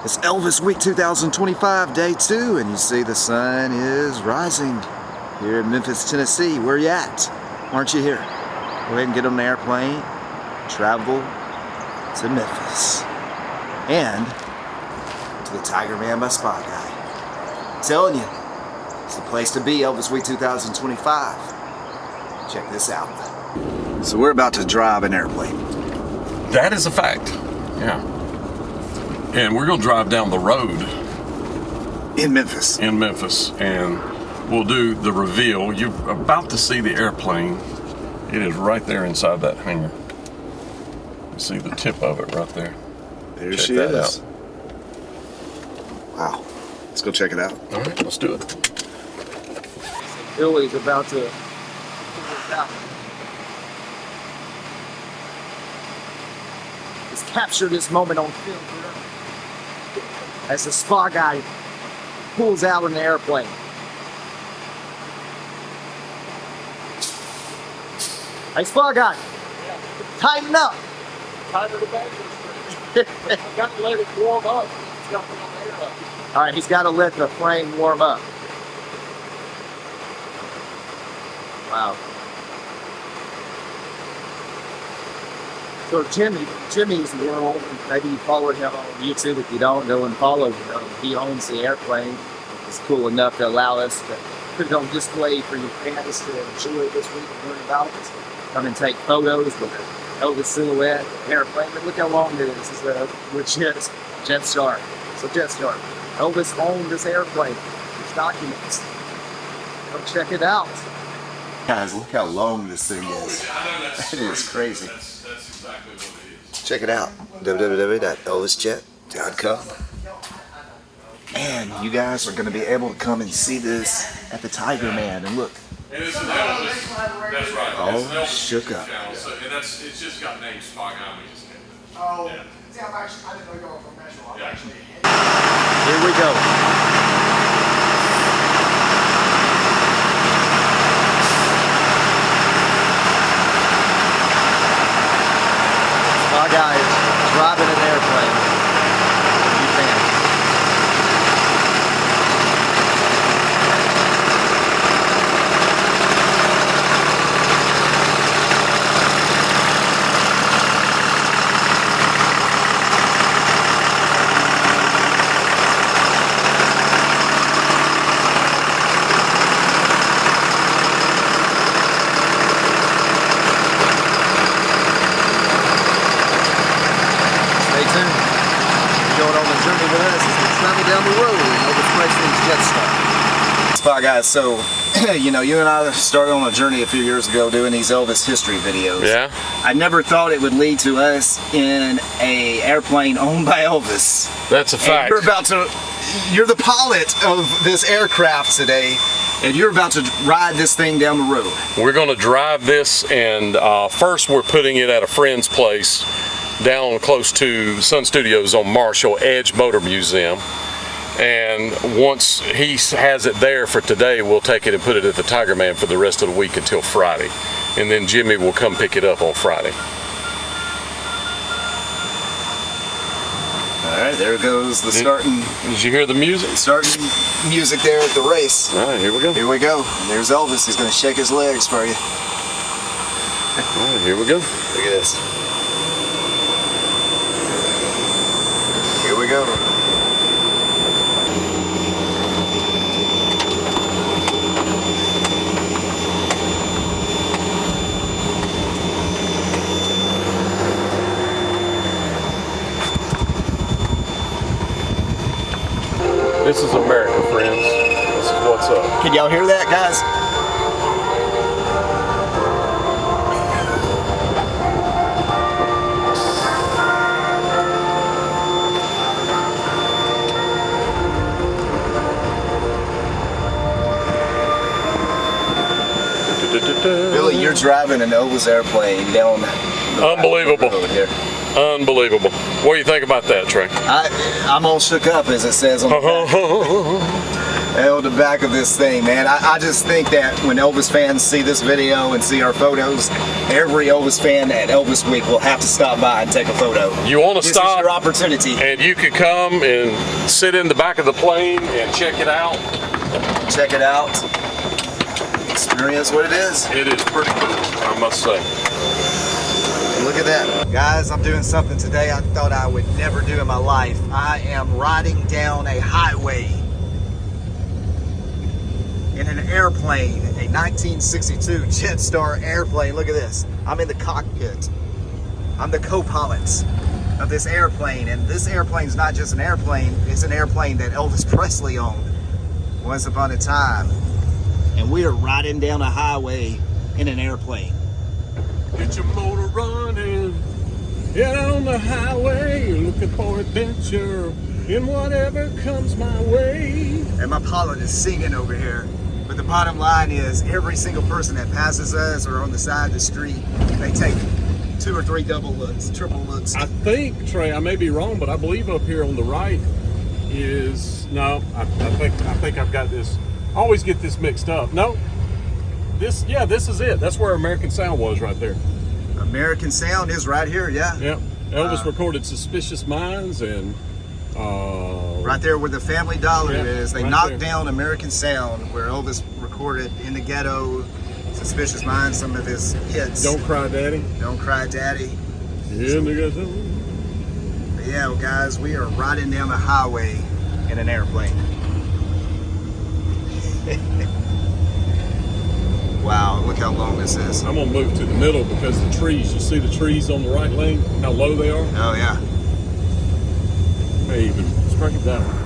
It's Elvis Week 2025, day 2, and you see the sun is rising here in Memphis, Tennessee. Where you at? Aren't you here? Go ahead and get on an airplane, travel to Memphis, and to the Tigerman by Spy Guy. I'm telling you, it's the place to be, Elvis Week 2025. Check this out. So we're about to drive an airplane. That is a fact, yeah. And we're gonna drive down the road In Memphis, and we'll do the reveal. You're about to see the airplane. It is right there inside that hangar. You see the tip of it right there. There Check she that is. out. Wow. Let's go check it out. All right, let's do it. Billy's about to figure this out. Let's capture this moment on film as the Spy Guy pulls out in the airplane. Hey, Spy Guy, tighten up. Tighten the back. I've got to let it warm up. It's got to warm air up. All right, he's got to let the frame warm up. Wow. So Jimmy's world, maybe you followed him on YouTube. If you don't, go and follow him. He owns the airplane. It's cool enough to allow us to put it on display for your fans to enjoy this week and learn about it. Come and take photos with the Elvis silhouette, airplane. But look how long it is. This is a legit Jet Star. So Jet Star. Elvis owned this airplane. There's documents. Go check it out. Guys, look how long this thing is. It is crazy. That's exactly what it is. Check it out, www.elvisjet.com. And you guys are going to be able to come and see this at the Tigerman. And look, And it's an Elvis. That's right. All It's an Elvis shook up. channel, so, and it's just got named Spy Guy. We just named it. Oh, Yeah. see, I didn't know you were professional. I'm Yeah. actually Here we go. My guy is driving an airplane. You can. Stay tuned. You're going on the journey with us as we travel down the road in Elvis Presley's Jet Star. Spy Guys, so, you know, you and I started on a journey a few years ago doing these Elvis history videos. Yeah. I never thought it would lead to us in a airplane owned by Elvis. That's a And fact. you're the pilot of this aircraft today, and you're about to ride this thing down the road. We're going to drive this, and first we're putting it at a friend's place down close to Sun Studios on Marshall, Edge Motor Museum. And once he has it there for today, we'll take it and put it at the Tigerman for the rest of the week until Friday. And then Jimmy will come pick it up on Friday. All right, there goes the starting Did you hear the music? music there at the race. All right, here we go. Here we go. There's Elvis. He's going to shake his legs for you. All right, here we go. Look at this. Here we go. This is America, friends. This is what's up. Can y'all hear that, guys? Billy, you're driving an Elvis airplane down the Unbelievable. road here. Unbelievable. What do you think about that, Trey? I'm all shook up, as it says on the back. Hell, the back of this thing, man. I just think that when Elvis fans see this video and see our photos, every Elvis fan at Elvis Week will have to stop by and take a photo. You want to This stop? is your opportunity. And you could come and sit in the back of the plane and check it out. Check it out. Experience what it is. It is pretty cool, I must say. Look at that. Guys, I'm doing something today I thought I would never do in my life. I am riding down a highway in an airplane, a 1962 Jetstar airplane. Look at this. I'm in the cockpit. I'm the co-pilot of this airplane, and this airplane's not just an airplane, it's an airplane that Elvis Presley owned once upon a time. And we are riding down a highway in an airplane. Get your motor running, get on the highway, looking for adventure in whatever comes my way. And my pilot is singing over here. But the bottom line is, every single person that passes us or on the side of the street, they take 2 or 3 double looks, triple looks. I think, Trey, I may be wrong, but I believe up here on the right is, no, I think I've got this, I always get this mixed up. No, this is it. That's where American Sound was right there. American Sound is right here, yeah. Yeah, Elvis recorded Suspicious Minds and right there where the Family Dollar is. They right knocked there. down American Sound, where Elvis recorded In the Ghetto, Suspicious Minds, some of his hits. Don't Cry Daddy. Don't Cry Daddy. In the Ghetto. But yeah, well, guys, we are riding down the highway in an airplane. Wow, look how long this is. I'm gonna move to the middle because the trees, you see the trees on the right lane, how low they are? Oh yeah. May even strike it that way.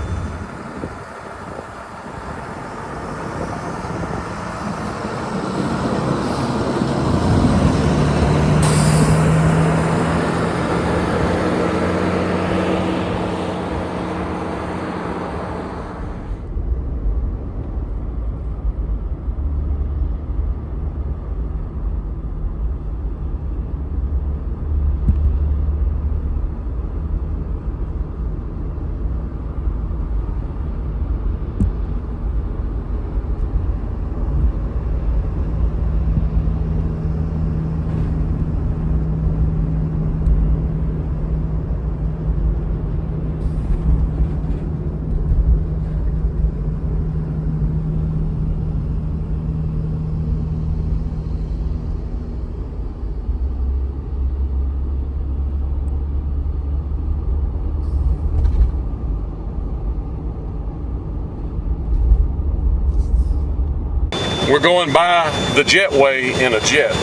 We're going by the jetway in a jet.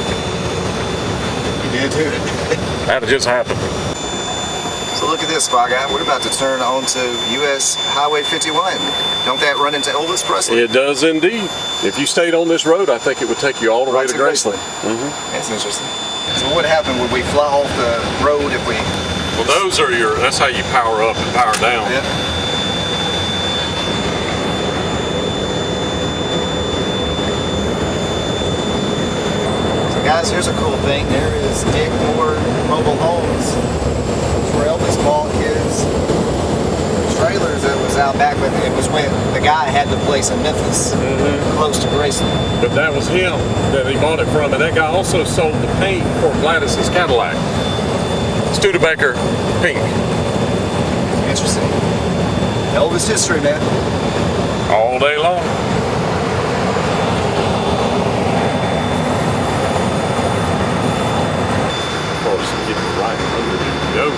You did too. That just happened. So look at this, Spy Guy. We're about to turn onto US Highway 51. Don't that run into Elvis Presley? It does indeed. If you stayed on this road, I think it would take you all the way to Graceland. That's interesting. So what would happen? Would we fly off the road if we... Well, that's how you power up and power down. Yeah. So guys, here's a cool thing. There is Dick Moore Mobile Homes. It's where Elvis bought his trailers that was out back when it was when the guy had the place in Memphis, close to Graceland. But that was him that he bought it from, and that guy also sold the paint for Gladys's Cadillac. Studebaker pink. Interesting. Elvis history, man. All day long. Of course, get it right. Go.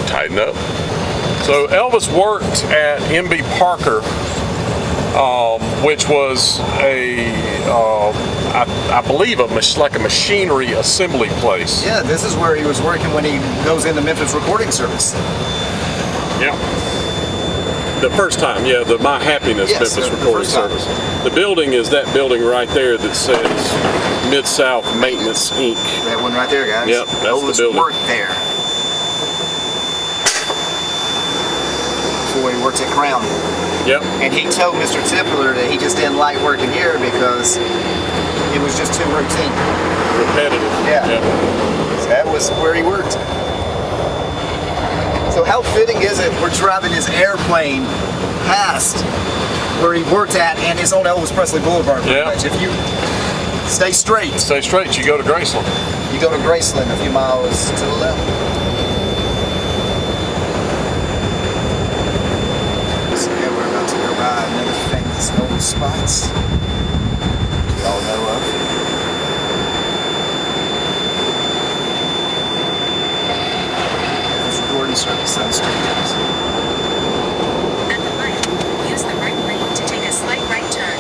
Tighten up. So Elvis worked at MB Parker, which was I believe like a machinery assembly place. Yeah, this is where he was working when he goes into Memphis Recording Service. Yeah. The first time, yeah, the My Happiness Yes, Memphis the Recording first time. Service. The building is that building right there that says Mid-South Maintenance, Inc. That one right there, guys. Yep, that's Elvis the building. worked there. Before he worked at Crown. Yep. And he told Mr. Tipler that he just didn't like working here because it was just too routine. Repetitive. Yeah. Yep. So that was where he worked. So how fitting is it we're driving his airplane past where he worked at and is on Elvis Presley Boulevard. Yeah. If you stay straight, you go to Graceland. you go to Graceland a few miles to the left. So yeah, we're about to go by another famous Elvis spots we all know of. This recording service on Studios. At the light, use the right lane to take a slight right turn.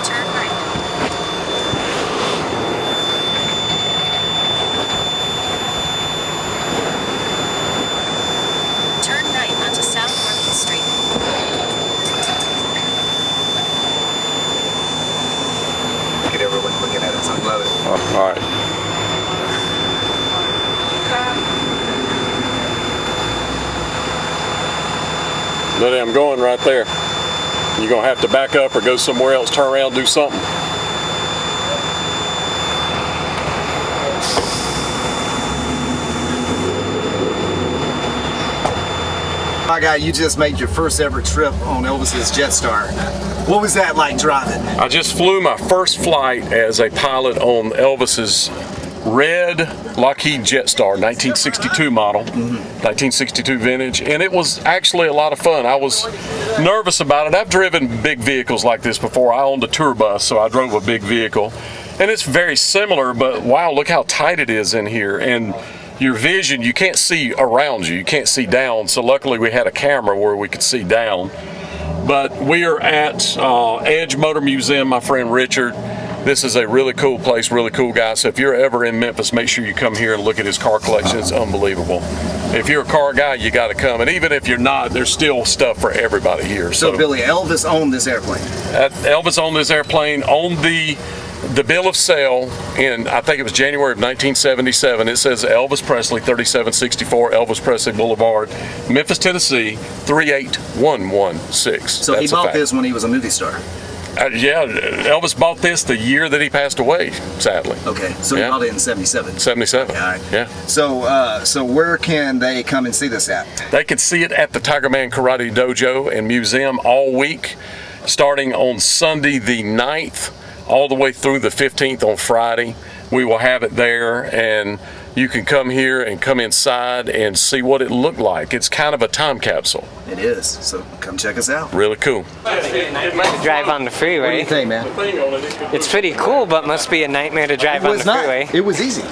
Turn right. Turn right onto South Market Street. Look at everyone looking at us. I love it. All right. Buddy, I'm going right there. You're gonna have to back up or go somewhere else, turn around, do something. My guy, you just made your first ever trip on Elvis's Jetstar. What was that like driving? I just flew my first flight as a pilot on Elvis's red Lockheed Jetstar, 1962 model, 1962 vintage, and it was actually a lot of fun. I was nervous about it. I've driven big vehicles like this before. I owned a tour bus, so I drove a big vehicle, and it's very similar, but wow, look how tight it is in here. And your vision, you can't see around you, you can't see down, so luckily we had a camera where we could see down. But we are at Edge Motor Museum, my friend Richard. This is a really cool place, really cool guy. So if you're ever in Memphis, make sure you come here and look at his car collection. It's unbelievable. If you're a car guy, you got to come. And even if you're not, there's still stuff for everybody here. So Billy, Elvis owned this airplane. Elvis owned this airplane, owned the bill of sale in, I think it was January of 1977. It says Elvis Presley, 3764 Elvis Presley Boulevard, Memphis, Tennessee, 38116. So he bought this when he was a movie star. Yeah, Elvis bought this the year that he passed away, sadly. Okay, so he bought it in 77. 77. All right. Yeah. So where can they come and see this at? They can see it at the Tigerman Karate Dojo and Museum all week, starting on Sunday the 9th, all the way through the 15th on Friday. We will have it there, and you can come here and come inside and see what it looked like. It's kind of a time capsule. It is, so come check us out. Really cool. To drive on the freeway. What do you think, man? It's pretty cool, but must be a nightmare to drive on the freeway. It was easy.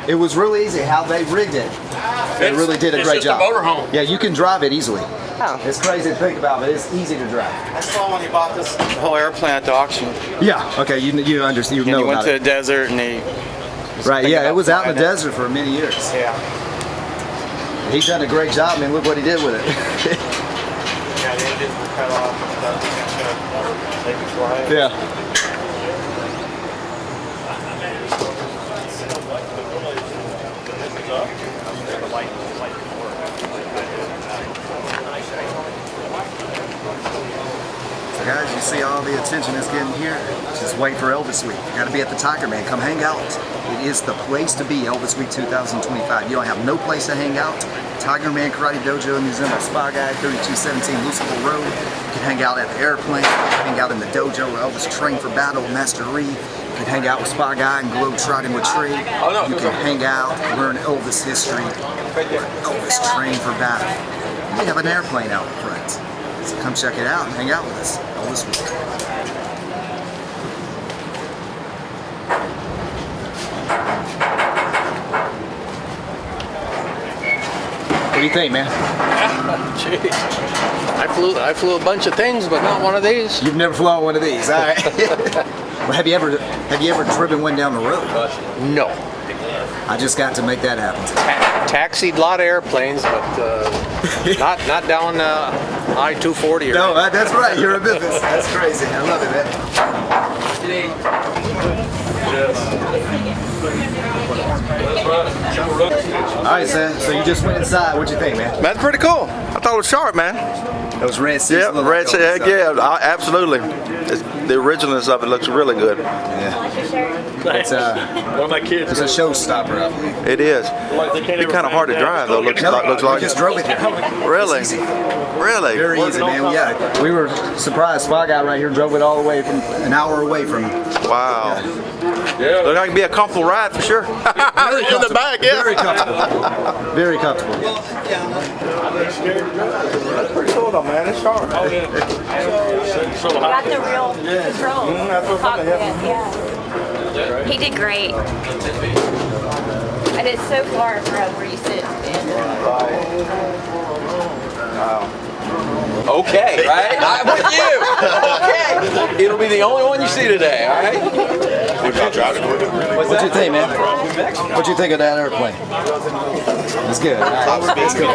It was really easy how they rigged it. They really did a great job. It's just a motorhome. Yeah, you can drive it easily. Oh. It's crazy to think about, but it's easy to drive. I saw when he bought this whole airplane at the auction. Yeah. Okay. You understand? You And know he went about to it. the desert and he. Right. Yeah. It was out in the desert for many years. Yeah. He's done a great job, man. Look what he did with it. Yeah, the engines were cut off and stuff. They could fly. Yeah. So guys, you see all the attention it's getting here. Just wait for Elvis Week. You gotta be at the Tigerman. Come hang out. It is the place to be, Elvis Week 2025. You don't have no place to hang out. Tigerman Karate Dojo Museum at Spa Guy, 3217 Luciville Road. You can hang out at the airplane, hang out in the dojo where Elvis trained for battle with Master Reed. You can hang out with Spa Guy and globe trotting with Tree. You can hang out, learn Elvis history, where Elvis trained for battle. We have an airplane out front. So come check it out and hang out with us. Elvis Week. What do you think, man? Jeez. I flew a bunch of things, but not one of these. You've never flown one of these, all right? Well, have you ever driven one down the road? No. I just got to make that happen. Taxied a lot of airplanes, but not down I-240. No, that's right. You're a Memphis. That's crazy. I love it, man. All right, so you just went inside. What'd you think, man? That's pretty cool. I thought it was sharp, man. Those red seats. Yeah, look red. like Elvis. Yeah, absolutely. The originalness of it looks really good. Yeah. It's One of my kids. a showstopper up. It is. Like they can't Be kind of hard to drive though. Looks like. We just drove it here. Really? It's easy. Really? Very easy, man. Yeah, we were surprised. Spy guy right here drove it all the way from an hour away from. Wow. Yeah. Look like it be a comfortable ride for sure. In the back, yeah. Very comfortable. Very comfortable. That's pretty cool though, man. It's hard. Oh yeah. You got the real control. That's what Cockpit, happened. yeah. He did great. And it's so far from where you sit. Okay, right? I'm with you. Okay. It'll be the only one you see today, all right? What'd you think, man? What'd you think of that airplane? It's good. It's good.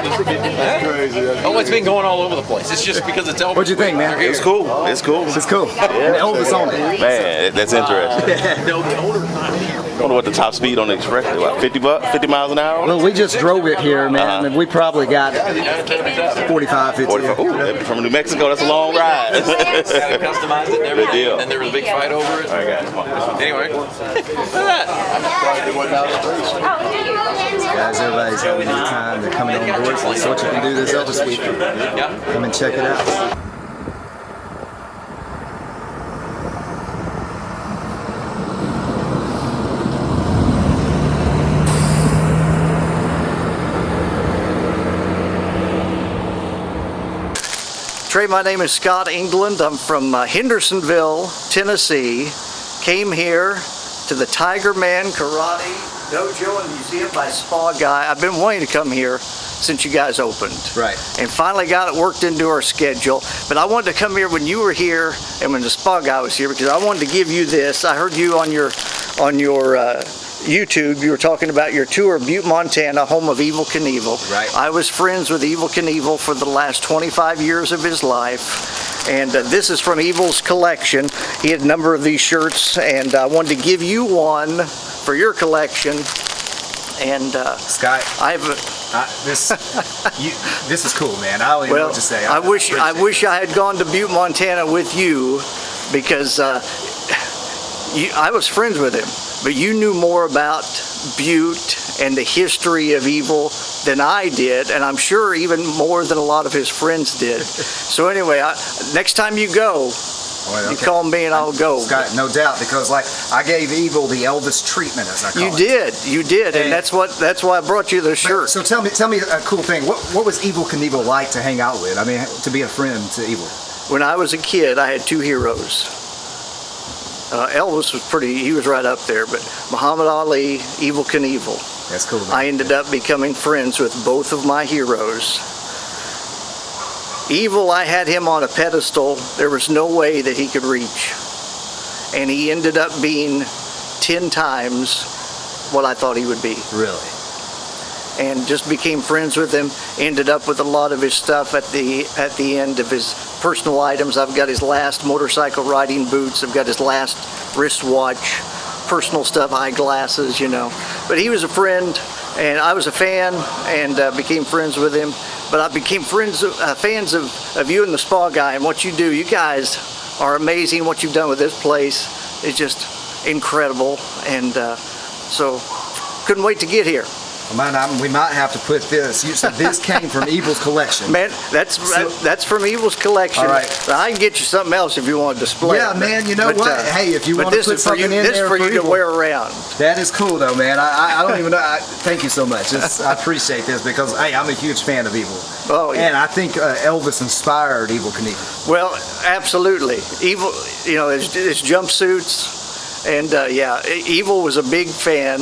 Oh, it's been going all over the place. It's just because it's Elvis. What'd you think, man? It's cool. It's cool. It's cool. And Elvis on it. Man, that's interesting. I wonder what the top speed on the express is. What, 50 miles an hour? Well, we just drove it here, man, and we probably got 45, 50. 45. Ooh, from New Mexico, that's a long ride. Gotta customize it and everything. Good deal. And there was a big fight over it. All right, guys. Anyway, look at that. Guys, everybody's having a good time. They're coming on board, so that's what you can do this Elvis week. Yeah. Come and check it out. Trey, my name is Scott England. I'm from Hendersonville, Tennessee. Came here to the Tigerman Karate Dojo and Museum by Spa Guy. I've been wanting to come here since you guys opened. Right. And finally got it worked into our schedule. But I wanted to come here when you were here and when the Spa Guy was here because I wanted to give you this. I heard you on your YouTube, you were talking about your tour of Butte, Montana, home of Evel Knievel. Right. I was friends with Evel Knievel for the last 25 years of his life. And this is from Evel's collection. He had a number of these shirts, and I wanted to give you one for your collection. And Scott, this is cool, man. I don't even know what to say. I wish I had gone to Butte, Montana with you because I was friends with him. But you knew more about Butte and the history of Evel than I did, and I'm sure even more than a lot of his friends did. So anyway, next time you go, you call me and I'll go. Scott, no doubt, because like I gave Evel the Elvis treatment, as I call it. You did, and that's why I brought you the shirt. So tell me a cool thing. What was Evel Knievel like to hang out with? I mean, to be a friend to Evel. When I was a kid, I had two heroes. Elvis was he was right up there, but Muhammad Ali, Evel Knievel. That's cool, man. I ended up becoming friends with both of my heroes. Evel, I had him on a pedestal. There was no way that he could reach. And he ended up being 10 times what I thought he would be. Really? And just became friends with him, ended up with a lot of his stuff at the end of his personal items. I've got his last motorcycle riding boots, I've got his last wristwatch, personal stuff, eyeglasses, you know. But he was a friend, and I was a fan, and became friends with him. But I became fans of you and the Spa Guy and what you do. You guys are amazing. What you've done with this place is just incredible, and so couldn't wait to get here. Man, we might have to put this. You said this came from Evel's collection. Man, that's from Evel's collection. All right. I can get you something else if you want to display. Yeah, man. You know what? Hey, if you want to put something in there, this is for you to wear around. That is cool, though, man. I don't even know. Thank you so much. I appreciate this because hey, I'm a huge fan of Evel. Oh, yeah. And I think Elvis inspired Evel Knievel. Well, absolutely. Evel, you know, his jumpsuits, and yeah, Evel was a big fan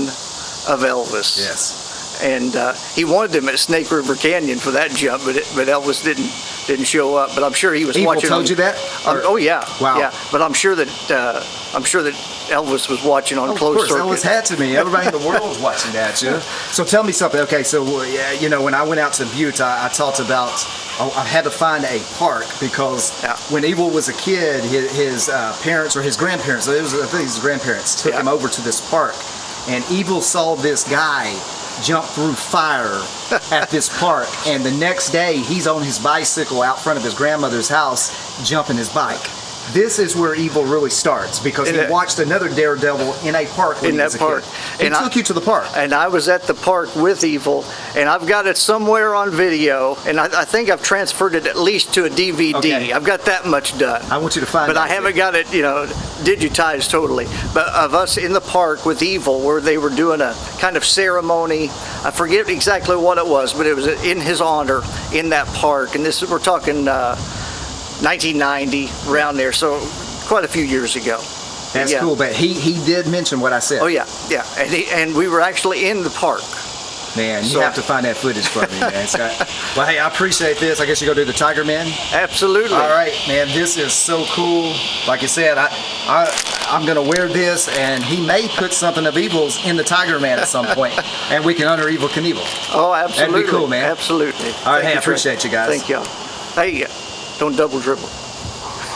of Elvis. Yes. And he wanted him at Snake River Canyon for that jump, but Elvis didn't show up. But I'm sure he was watching. Evel told you that? Oh yeah. Wow. Yeah. But I'm sure that Elvis was watching on closed circuit. Of course, Elvis had to be. Everybody in the world was watching that. You know? So tell me something. Okay, so you know, when I went out to Butte, I talked about. I had to find a park because when Evel was a kid, his parents or his grandparents, I think his grandparents took him over to this park, and Evel saw this guy jump through fire at this park, and the next day he's on his bicycle out front of his grandmother's house jumping his bike. this is where evil really starts, because he watched another daredevil in a park when In he that was a park. kid. He And took you to the park. And I was at the park with Evil, and I've got it somewhere on video, and I think I've transferred it at least to a DVD. Okay. I've got that much done. I want you to find But that I haven't got it, digitized totally. But of us in the park with Evil, where they were doing a kind of ceremony. I forget exactly what it was, but it was in his honor in that park. And we're talking 1990, around there, so quite a few years ago. That's cool, but he did mention what I said. Oh yeah, yeah, and we were actually in the park. Man, you have to find that footage for me, man. Well, hey, I appreciate this. I guess you go do the Tigerman. Absolutely. All right, man. This is so cool. Like I said, I'm gonna wear this, and he may put something of Evil's in the Tigerman at some point, and we can honor Evil Knievel. Oh, absolutely. That'd be cool, man. Absolutely. All right, hey, I appreciate you guys. Thank you. Hey, don't double dribble.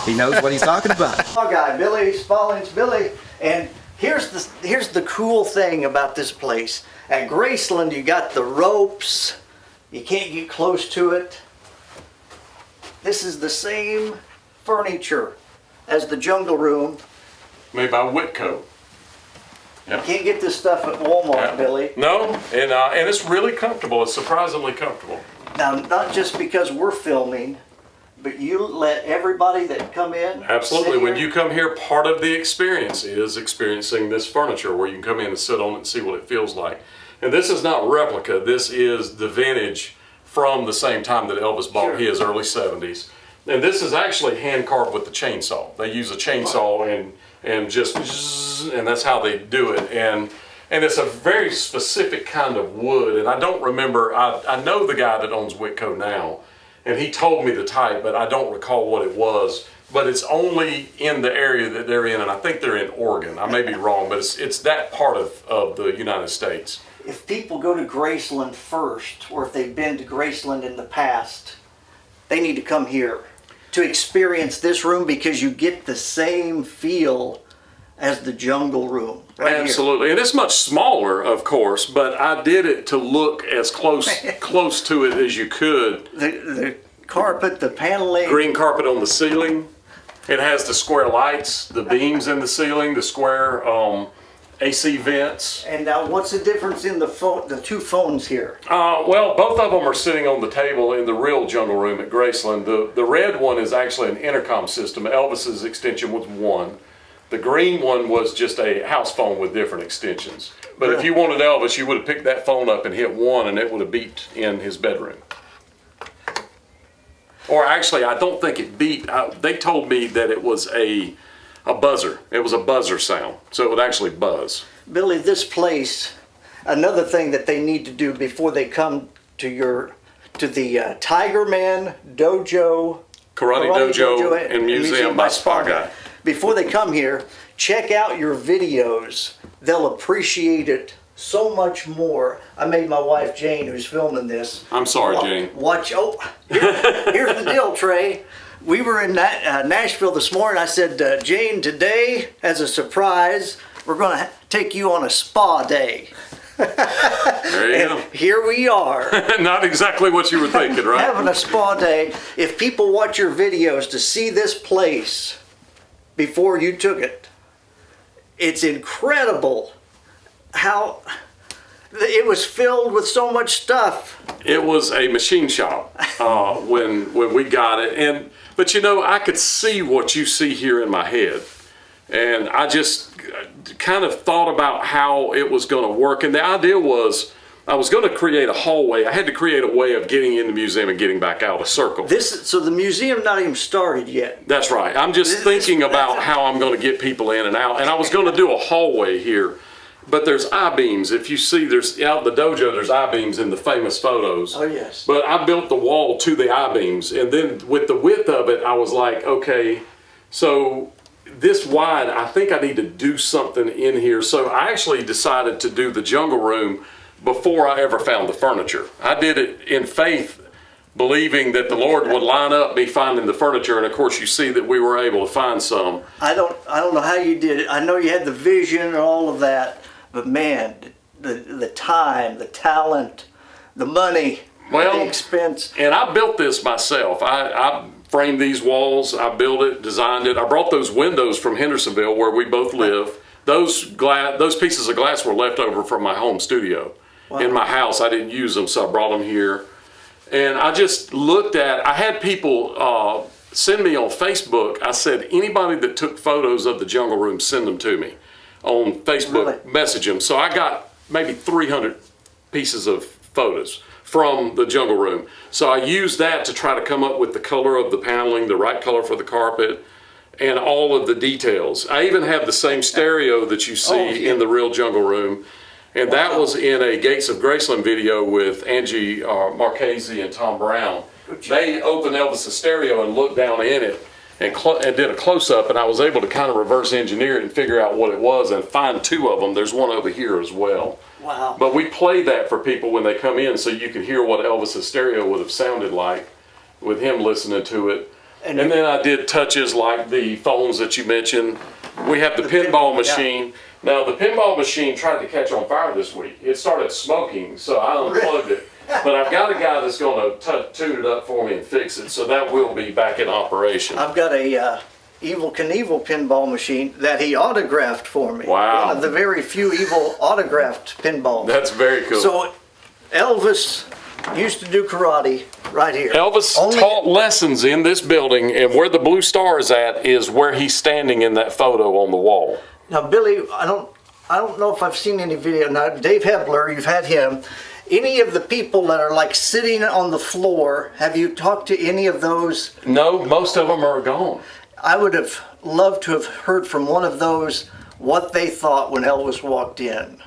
He knows what he's talking about. My guy, Billy Spalling's Billy, and here's the cool thing about this place. At Graceland, you got the ropes. You can't get close to it. This is the same furniture as the Jungle Room. Made by Whitco. You can't get this stuff at Walmart, Billy. No, and it's really comfortable. It's surprisingly comfortable. Now, not just because we're filming, but you let everybody that come in. Absolutely. When you come here, part of the experience is experiencing this furniture, where you can come in and sit on it and see what it feels like. And this is not replica. This is the vintage from the same time that Elvis bought his, early 70s. And this is actually hand carved with the chainsaw. They use a chainsaw and that's how they do it. And it's a very specific kind of wood. And I don't remember, I know the guy that owns Whitco now, and he told me the type, but I don't recall what it was. But it's only in the area that they're in, and I think they're in Oregon. I may be wrong, but it's that part of the United States. If people go to Graceland first, or if they've been to Graceland in the past, they need to come here to experience this room, because you get the same feel as the Jungle Room. Right Absolutely, and it's much smaller, of course, but I did it to look as close to it as you could. The carpet, the paneling. Green carpet on the ceiling. It has the square lights, the beams in the ceiling, the square AC vents. And now, what's the difference in the two phones here? Well, both of them are sitting on the table in the real Jungle Room at Graceland. The red one is actually an intercom system. Elvis's extension was one. The green one was just a house phone with different extensions. But if you wanted Elvis, you would have picked that phone up and hit one, and it would have beeped in his bedroom. Or actually, I don't think it beeped. They told me that it was a buzzer. It was a buzzer sound, so it would actually buzz. Billy, this place, another thing that they need to do before they come to the Tigerman Dojo Karate Dojo and Museum by Spa Guy. Before they come here, check out your videos. They'll appreciate it so much more. I made my wife Jane, who's filming this. I'm sorry, Jane. Here's the deal, Trey. We were in Nashville this morning. I said, Jane, today, as a surprise, we're going to take you on a spa day. There you go. Here we are. Not exactly what you were thinking, right? Having a spa day. If people watch your videos to see this place before you took it, it's incredible how it was filled with so much stuff. It was a machine shop when we got it, but I could see what you see here in my head, and I just kind of thought about how it was going to work. And the idea was I was going to create a hallway. I had to create a way of getting in the museum and getting back out, a circle. So the museum not even started yet. That's right. I'm just thinking about how I'm going to get people in and out, and I was going to do a hallway here. But there's I-beams. If you see, there's out in the dojo, there's I-beams in the famous photos. Oh, yes. But I built the wall to the I-beams. And then with the width of it, I was like, okay, so this wide, I think I need to do something in here. So I actually decided to do the Jungle Room before I ever found the furniture. I did it in faith, believing that the Lord would line up me finding the furniture. And of course, you see that we were able to find some. I don't know how you did it. I know you had the vision and all of that. But man, the time, the talent, the money, the expense. And I built this myself. I framed these walls. I built it, designed it. I brought those windows from Hendersonville, where we both live. Those pieces of glass were left over from my home studio. Wow. In my house. I didn't use them, so I brought them here. And I just looked I had people send me on Facebook. I said, anybody that took photos of the Jungle Room, send them to me on Facebook, message them. So I got maybe 300 pieces of photos from the Jungle Room. So I used that to try to come up with the color of the paneling, the right color for the carpet, and all of the details. I even have the same stereo that you see in the real Jungle Room. And that was in a Gates of Graceland video with Angie Marchese and Tom Brown. They opened Elvis' stereo and looked down in it and did a close-up, and I was able to kind of reverse engineer it and figure out what it was and find two of them. There's one over here as well. Wow. But we play that for people when they come in so you can hear what Elvis' stereo would have sounded like with him listening to it. And then I did touches like the phones that you mentioned. We have the pinball machine. Yeah. Now, the pinball machine tried to catch on fire this week. It started smoking, so I unplugged it. But I've got a guy that's going to tune it up for me and fix it, so that will be back in operation. I've got a Evel Knievel pinball machine that he autographed for me. Wow. One of the very few Evel autographed pinballs. That's very cool. So Elvis used to do karate right here. Elvis taught lessons in this building, and where the blue star is at is where he's standing in that photo on the wall. Now, Billy, I don't know if I've seen any video. Now, Dave Hebler, you've had him. Any of the people that are like sitting on the floor, have you talked to any of those? No, most of them are gone. I would have loved to have heard from one of those what they thought when Elvis walked in.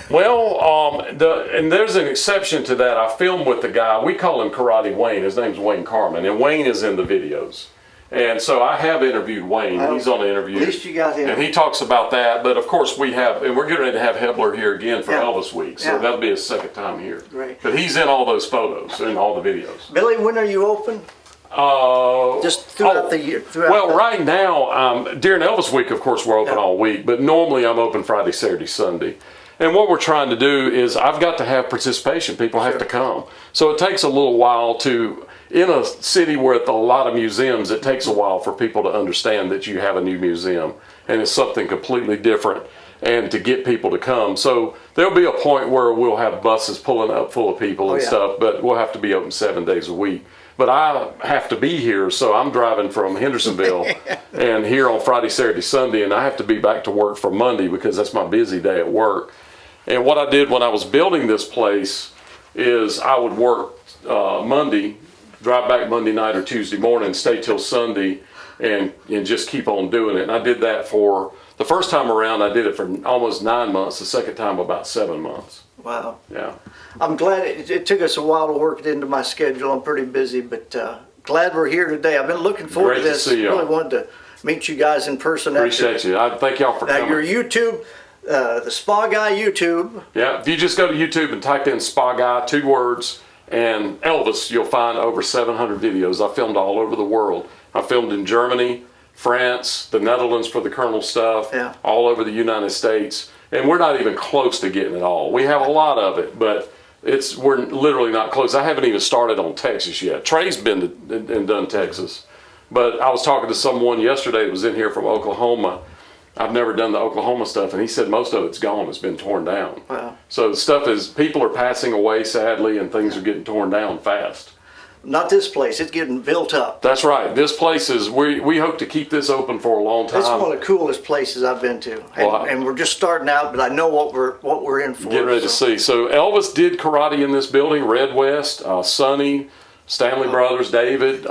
Well, and there's an exception to that. I filmed with the guy. We call him Karate Wayne. His name's Wayne Carman, and Wayne is in the videos. And so I have interviewed Wayne. He's on the interview. At least you got him. And he talks about that. But of course we're getting ready to have Hebler here again for Elvis Week. So that'll be his second time here. Great. But he's in all those photos and all the videos. Billy, when are you open? Just throughout the year. Right now, during Elvis Week, of course, we're open all week. But normally I'm open Friday, Saturday, Sunday. And what we're trying to do is I've got to have participation. People have to come. So it takes a little while in a city with a lot of museums, it takes a while for people to understand that you have a new museum and it's something completely different, and to get people to come. So there'll be a point where we'll have buses pulling up full of people and stuff, but we'll have to be open 7 days a week. But I have to be here, so I'm driving from Hendersonville and here on Friday, Saturday, Sunday, and I have to be back to work for Monday because that's my busy day at work. And what I did when I was building this place is I would work Monday, drive back Monday night or Tuesday morning, stay till Sunday, and just keep on doing it. And I did that for, the first time around, I did it for almost 9 months. The second time, about 7 months. Wow. Yeah. I'm glad it took us a while to work it into my schedule. I'm pretty busy, but glad we're here today. I've been looking forward to this. Great to see you. Really wanted to meet you guys in person. Appreciate you. I thank y'all for coming. Your YouTube, the Spa Guy YouTube. Yeah, if you just go to YouTube and type in Spa Guy, 2 words, and Elvis, you'll find over 700 videos. I filmed all over the world. I filmed in Germany, France, the Netherlands for the Colonel stuff, all over the United States. And we're not even close to getting it all. We have a lot of it, but we're literally not close. I haven't even started on Texas yet. Trey's been and done Texas. But I was talking to someone yesterday that was in here from Oklahoma. I've never done the Oklahoma stuff, and he said most of it's gone. It's been torn down. Wow. So the stuff is, people are passing away sadly, and things are getting torn down fast. Not this place. It's getting built up. That's right. This place is, we hope to keep this open for a long time. It's one of the coolest places I've been to. And we're just starting out, but I know what we're in for. Get ready to see. So Elvis did karate in this building, Red West, Sonny, Stanley Brothers, David,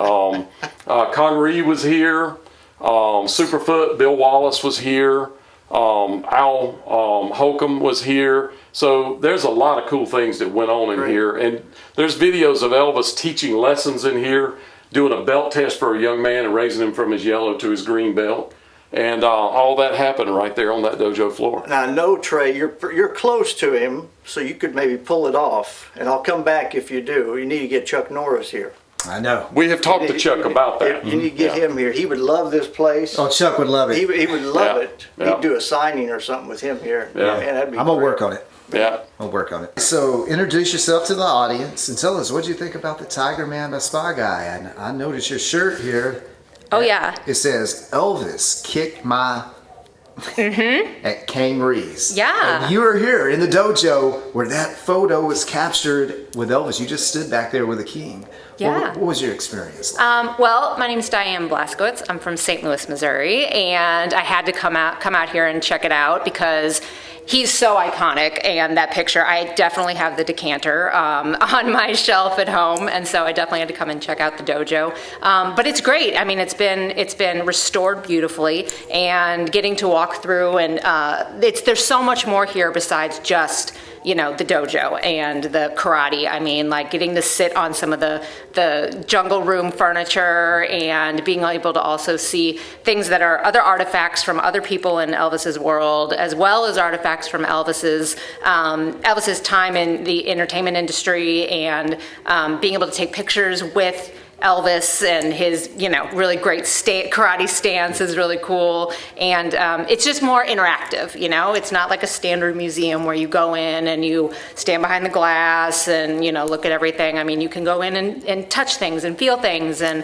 Connery was here. Superfoot, Bill Wallace was here, Al Holcomb was here. So there's a lot of cool things that went on in here. And there's videos of Elvis teaching lessons in here, doing a belt test for a young man and raising him from his yellow to his green belt. And all that happened right there on that dojo floor. Now I know, Trey, you're close to him, so you could maybe pull it off. And I'll come back if you do. You need to get Chuck Norris here. I know. We have talked to Chuck about that. You need to get him here. He would love this place. Oh, Chuck would love it. He would love it. He'd do a signing or something with him here. Yeah. Man, that'd be I'm going to great. work on it. Yeah. I'll work on it. So introduce yourself to the audience and tell us what you think about the Tigerman by Spy Guy. And I noticed your shirt here. Oh yeah. It says Elvis kicked my at Kane Reeves. Yeah. And you were here in the dojo where that photo was captured with Elvis. You just stood back there with the king. Yeah. What was your experience like? Well, my name is Diane Blaskowitz. I'm from St. Louis, Missouri, and I had to come out here and check it out because he's so iconic. And that picture, I definitely have the decanter on my shelf at home, and so I definitely had to come and check out the dojo. But it's great. I mean, it's been restored beautifully, and getting to walk through, and there's so much more here besides just the dojo and the karate. I mean, like getting to sit on some of the jungle room furniture and being able to also see things that are other artifacts from other people in Elvis's world, as well as artifacts from Elvis's time in the entertainment industry, and being able to take pictures with Elvis and his, really great karate stance is really cool. And it's just more interactive, It's not like a standard museum where you go in and you stand behind the glass and, look at everything. I mean, you can go in and touch things and feel things, and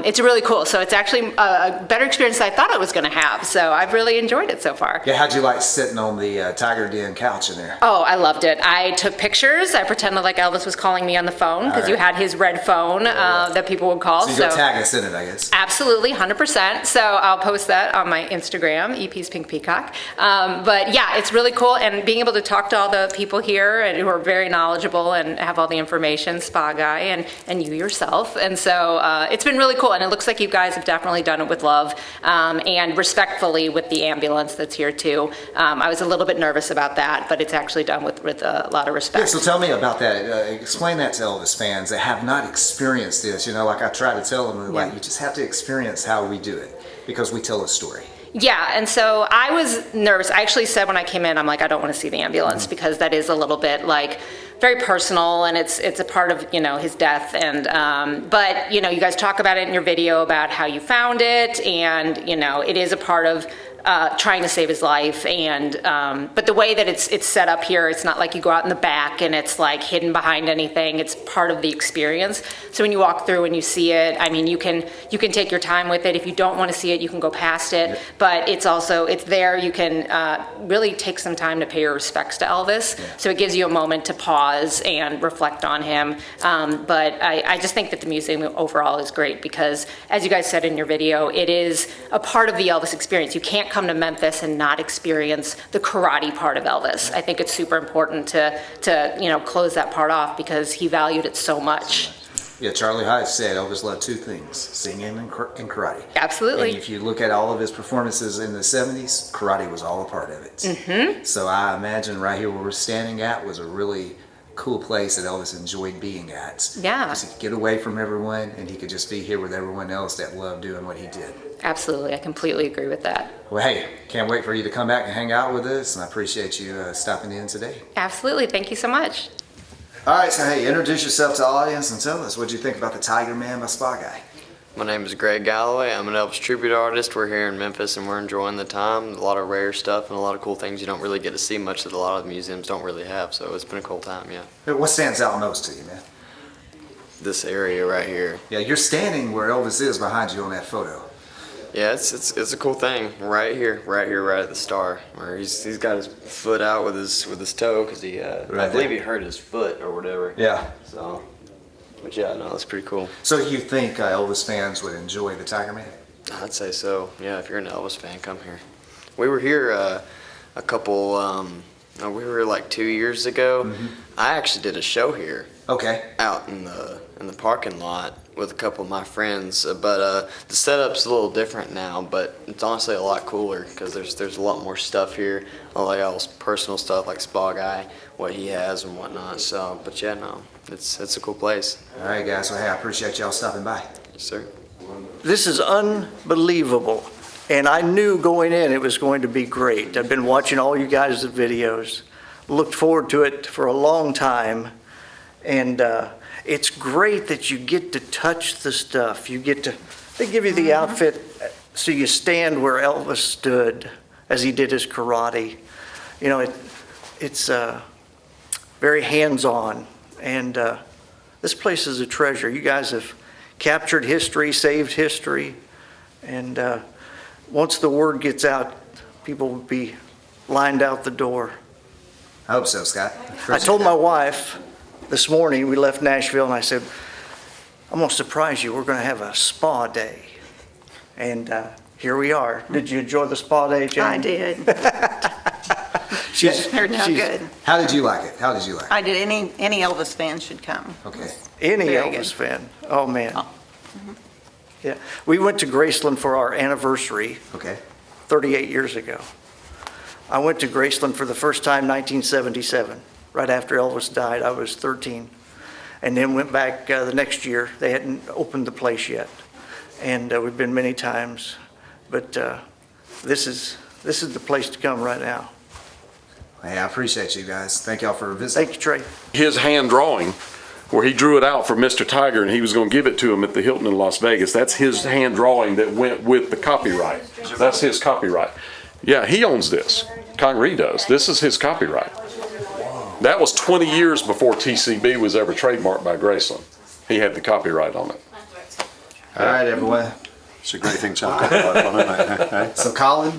it's really cool. So it's actually a better experience than I thought I was going to have. So I've really enjoyed it so far. Yeah, how'd you like sitting on the Tiger Den couch in there? Oh, I loved it. I took pictures. I pretended like Elvis was calling me on the phone because you had his red phone that people would call. So you'll tag us in it, I guess. Absolutely, 100%. So I'll post that on my Instagram, EP's Pink Peacock. But yeah, it's really cool, and being able to talk to all the people here and who are very knowledgeable and have all the information, Spa Guy and you yourself. And so it's been really cool, and it looks like you guys have definitely done it with love and respectfully with the ambulance that's here too. I was a little bit nervous about that, but it's actually done with a lot of respect. Yeah, so tell me about that. Explain that to Elvis fans that have not experienced this. Like I try to tell them, you just have to experience how we do it because we tell a story. Yeah, and so I was nervous. I actually said when I came in, I'm like, I don't want to see the ambulance because that is a little bit very personal, and it's a part of his death. And but you guys talk about it in your video about how you found it, and it is a part of trying to save his life. And but the way that it's set up here, it's not like you go out in the back and it's like hidden behind anything. It's part of the experience. So when you walk through and you see it, I mean, you can take your time with it. If you don't want to see it, you can go past it. But it's there. You can really take some time to pay your respects to Elvis. So it gives you a moment to pause and reflect on him. But I just think that the museum overall is great because, as you guys said in your video, it is a part of the Elvis experience. You can't come to Memphis and not experience the karate part of Elvis. I think it's super important to close that part off because he valued it so much. Yeah, Charlie Hyde said Elvis loved two things, singing and karate. Absolutely. And if you look at all of his performances in the 70s, karate was all a part of it. Mm-hmm. So I imagine right here where we're standing at was a really cool place that Elvis enjoyed being at. Yeah. Because he could get away from everyone and he could just be here with everyone else that loved doing what he did. Absolutely. I completely agree with that. Well, hey, can't wait for you to come back and hang out with us, and I appreciate you stopping in today. Absolutely. Thank you so much. All right, so hey, introduce yourself to the audience and tell us what you think about the Tigerman by Spy Guy. My name is Greg Galloway. I'm an Elvis tribute artist. We're here in Memphis and we're enjoying the time. A lot of rare stuff and a lot of cool things you don't really get to see much that a lot of museums don't really have. So it's been a cool time, yeah. What stands out most to you, man? This area right here. Yeah, you're standing where Elvis is behind you on that photo. Yeah, it's a cool thing right here, right at the star, where he's got his foot out with his toe because I believe he hurt his foot or whatever. Yeah. So, but yeah, no, that's pretty cool. So you think Elvis fans would enjoy the Tigerman? I'd say so. Yeah, if you're an Elvis fan, come here. We were here a couple. We were like 2 years ago. Mm-hmm. I actually did a show here. Okay. Out in the parking lot with a couple of my friends, but the setup's a little different now. But it's honestly a lot cooler because there's a lot more stuff here, all personal stuff like Spa Guy, what he has and whatnot. So, but yeah, no, it's a cool place. All right, guys. Well, hey, I appreciate y'all stopping by. Yes, sir. This is unbelievable, and I knew going in it was going to be great. I've been watching all you guys' videos, looked forward to it for a long time, and it's great that you get to touch the stuff. They give you the outfit so you stand where Elvis stood as he did his karate. It's very hands-on. And this place is a treasure. You guys have captured history, saved history, and once the word gets out, people will be lined out the door. I hope so, Scott. I told my wife this morning, we left Nashville, and I said, I'm going to surprise you. We're going to have a spa day. And here we are. Did you enjoy the spa day, Jane? I did. She's Turned out good. How did you like it? How did you like it? I did. Any Elvis fan should come. Okay. Any Very Elvis good. fan? Oh, man. Yeah. We went to Graceland for our anniversary. Okay. 38 years ago. I went to Graceland for the first time 1977, right after Elvis died. I was 13. And then went back the next year. They hadn't opened the place yet. And we've been many times. But this is the place to come right now. Hey, I appreciate you guys. Thank y'all for visiting. Thank you, Trey. His hand drawing, where he drew it out for Mr. Tiger and he was going to give it to him at the Hilton in Las Vegas, that's his hand drawing that went with the copyright. That's his copyright. Yeah, he owns this. Connery does. This is his copyright. That was 20 years before TCB was ever trademarked by Graceland. He had the copyright on it. All right, everyone. It's a great thing to have copyright on, isn't it? So, Colin,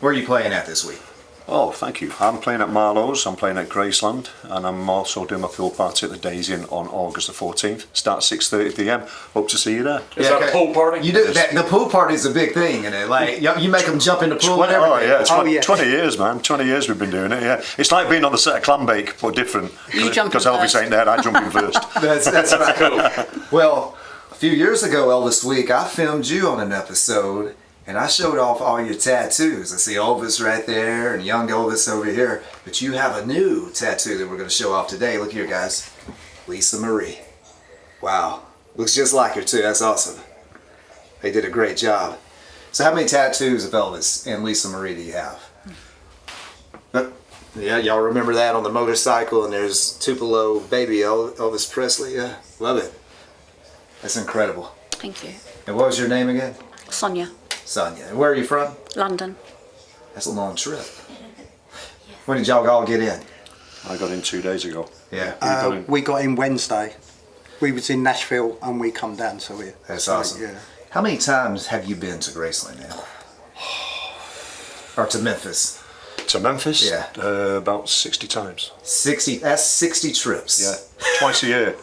where are you playing at this week? Oh, thank you. I'm playing at Marlowe's, I'm playing at Graceland, and I'm also doing my pool party at the Daisy Inn on August the 14th. Starts 6:30 p.m. Hope to see you there. Is that a pool party? You do. The pool party is a big thing, isn't it? Like, you make them jump in the pool and Oh everything. yeah, 20 years, man. 20 years we've been doing it, yeah. It's like being on the set of Clambake, but different. You jump in Because Elvis first. ain't there, I jump in first. That's right. Well, a few years ago, Elvis Week, I filmed you on an episode, and I showed off all your tattoos. I see Elvis right there and young Elvis over here. But you have a new tattoo that we're going to show off today. Look here, guys. Lisa Marie. Wow. Looks just like her, too. That's awesome. They did a great job. So how many tattoos of Elvis and Lisa Marie do you have? Yeah, y'all remember that on the motorcycle, and there's Tupelo baby Elvis Presley. Yeah, love it. That's incredible. Thank you. And what was your name again? Sonia, Sonia. And where are you from? London. That's a long trip. When did y'all all get in? I got in 2 days ago. Yeah. We got in Wednesday. We was in Nashville and we come down, so we. That's awesome. Yeah. How many times have you been to Graceland now? Or to Memphis? To Memphis? Yeah. About 60 times. 60. That's 60 trips. Yeah. Twice a year.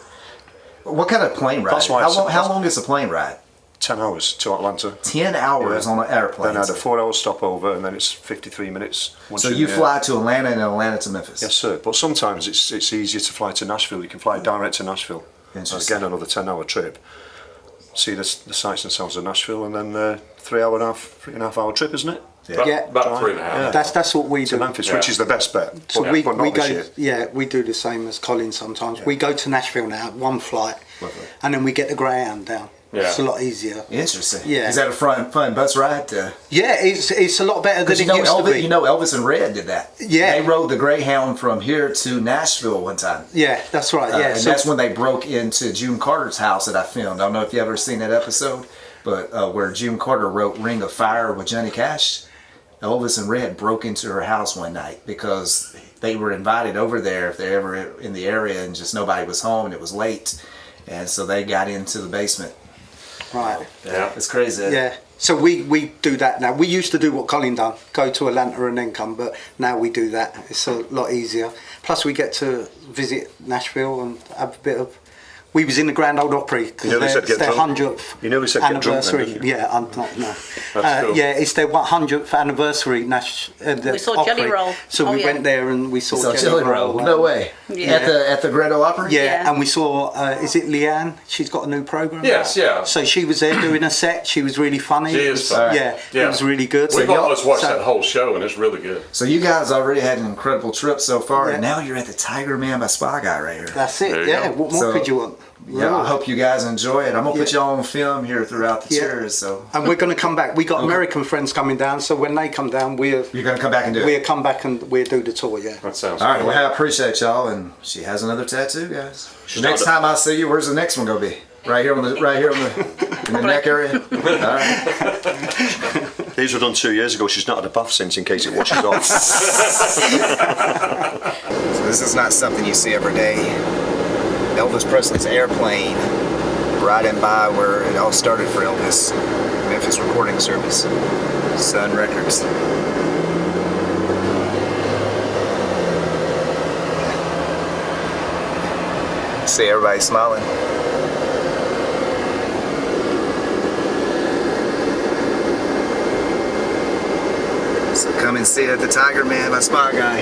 What kind of plane ride? That's why How long is a plane ride? 10 hours to Atlanta. 10 hours on an airplane. Then I had a 4-hour stopover, and then it's 53 minutes. So you fly to Atlanta and Atlanta to Memphis? Yes, sir. But sometimes it's easier to fly to Nashville. You can fly direct to Nashville. Interesting. Again, another 10-hour trip. See the sights and sounds of Nashville, and then 3.5 hour trip, isn't it? Yeah. About 3.5. Yeah. That's what we do. To Memphis, which is the best bet. So but, we but not go. this year. Yeah, we do the same as Colin sometimes. Yeah. We go to Nashville now, one flight, and then we get the Greyhound down. Yeah. It's a lot easier. Interesting. Yeah. Is that a fun bus ride? Yeah, it's a lot better than it used to be. You know, Elvis and Red did that. Yeah. They rode the Greyhound from here to Nashville one time. Yeah, that's right. Yeah, And that's when they broke into June Carter's house that I filmed. I don't know if you ever seen that episode, but where June Carter wrote Ring of Fire with Johnny Cash. Elvis and Red broke into her house one night because they were invited over there if they're ever in the area and just nobody was home and it was late. And so they got into the basement. Right. Yeah. It's crazy. Yeah. So we do that now. We used to do what Colin done, go to Atlanta and then come, but now we do that. It's a lot easier. Plus we get to visit Nashville and have a bit of... We was in the Grand Old Opry because it's their 100th You nearly said get drunk then, anniversary. didn't you? Yeah, I'm not, no. That's cool. Yeah, it's their 100th anniversary. We saw Opry. Jelly Roll. So we went there and we saw Jelly Roll. No way. Yeah. At the Grand Ole Opry? Yeah, and we saw, is it Leanne? She's got a new program. Yes, yeah. So she was there doing a set. She was really funny. She is funny. Yeah, it was really good. We've So almost watched so- that whole show, and it's really good. So you guys already had an incredible trip so far, Yeah. and now you're at the Tigerman by Spy Guy right here. That's it. There you Yeah. go. What more So- could you want? Yeah, I hope you guys enjoy it. I'm gonna put Yeah. y'all on film here throughout the Yeah. tours. So And we're going to come back. We got American friends coming down, so when they come down, you're gonna come back and do it. we'll come back and we'll do the tour. Yeah. That sounds All right. cool. Well, I appreciate y'all, and she has another tattoo, guys. The She's next not a- time I see you, where's the next one gonna be? Right here in the neck area. All right. These were done 2 years ago. She's not had a bath since, in case it washes off. So this is not something you see every day. Elvis Presley's airplane riding by where it all started for Elvis. Memphis recording service. Sun Records. See everybody smiling. So come and see it at the Tigerman by Spy Guy.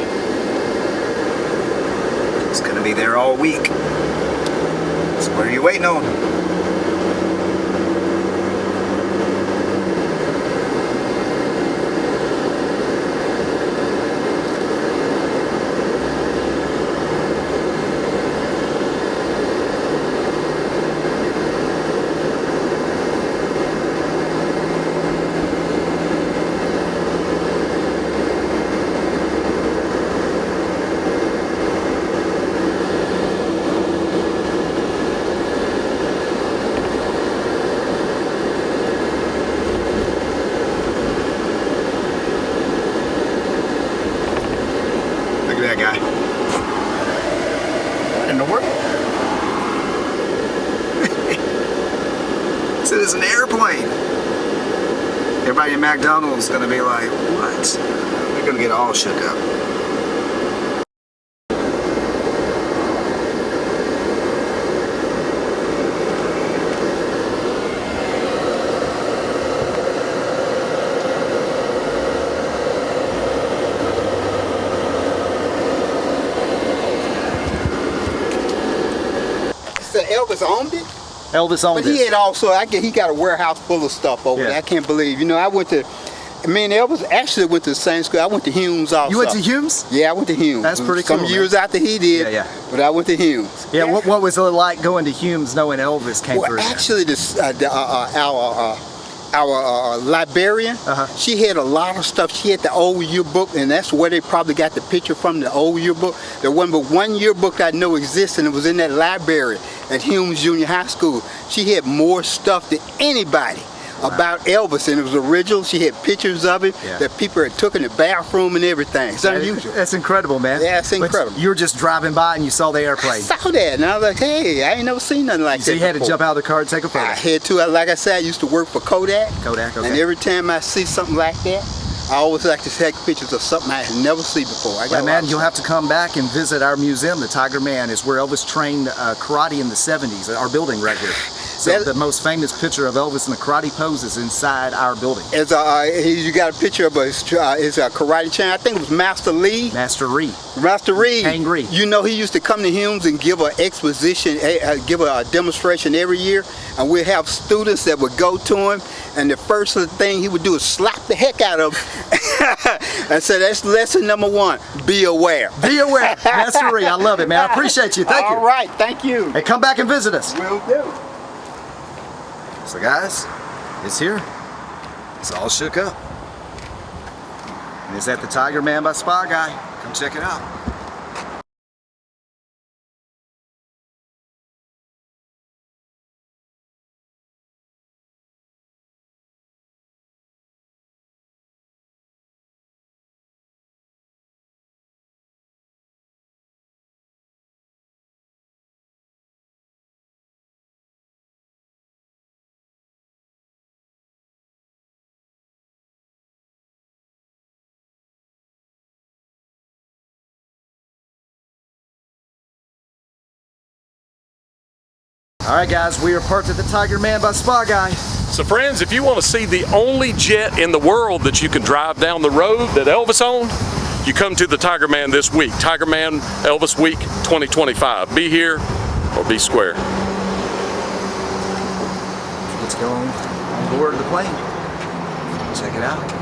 It's gonna be there all week. So what are you waiting on? That guy. What in the world? So there's an airplane. Everybody in McDonald's is gonna be like, what? They're gonna get all shook up. Elvis owned it. Elvis owned it. But he had also, he got a warehouse full of stuff over there. I can't believe. You know, me and Elvis actually went to the same school. I went to Humes also. You went to Humes? Yeah, I went to Humes. That's pretty cool. Some years after he did. Yeah. But I went to Humes. Yeah. What was it like going to Humes knowing Elvis came through? Actually, our librarian, she had a lot of stuff. She had the old yearbook, and that's where they probably got the picture from, the old yearbook. There wasn't but one yearbook I know exists, and it was in that library at Humes Junior High School. She had more stuff than anybody about Elvis, and it was original. She had pictures of it that people had took in the bathroom and everything. It's unusual. That's incredible, man. Yeah, it's incredible. But you were just driving by and you saw the airplane. I saw that, and I was like, hey, I ain't never seen nothing like that. So you had to jump out of the car and take a photo? I had to. Like I said, I used to work for Kodak. Kodak, okay. And every time I see something like that, I always like to take pictures of something I had never seen before. Well, man, you'll have to come back and visit our museum. The Tigerman is where Elvis trained karate in the 70s, our building right here. So the most famous picture of Elvis in the karate pose is inside our building. You got a picture of his karate champ. I think it was Master Lee. Master Ree. Master Ree. Angry. You know, he used to come to Humes and give an exposition, give a demonstration every year, and we'd have students that would go to him, and the first thing he would do is slap the heck out of them. And so that's lesson number 1. Be aware. Be aware. Master Ree. I love it, man. I appreciate you. Thank you. All right. Thank you. Hey, come back and visit us. Will do. So guys, it's here. It's all shook up. And it's at the Tigerman by Spy Guy. Come check it out. All right, guys, we are parked at the Tigerman by Spy Guy. So friends, if you want to see the only jet in the world that you can drive down the road that Elvis owned, you come to the Tigerman this week. Tigerman Elvis Week 2025. Be here or be square. Let's go on board the plane. Check it out.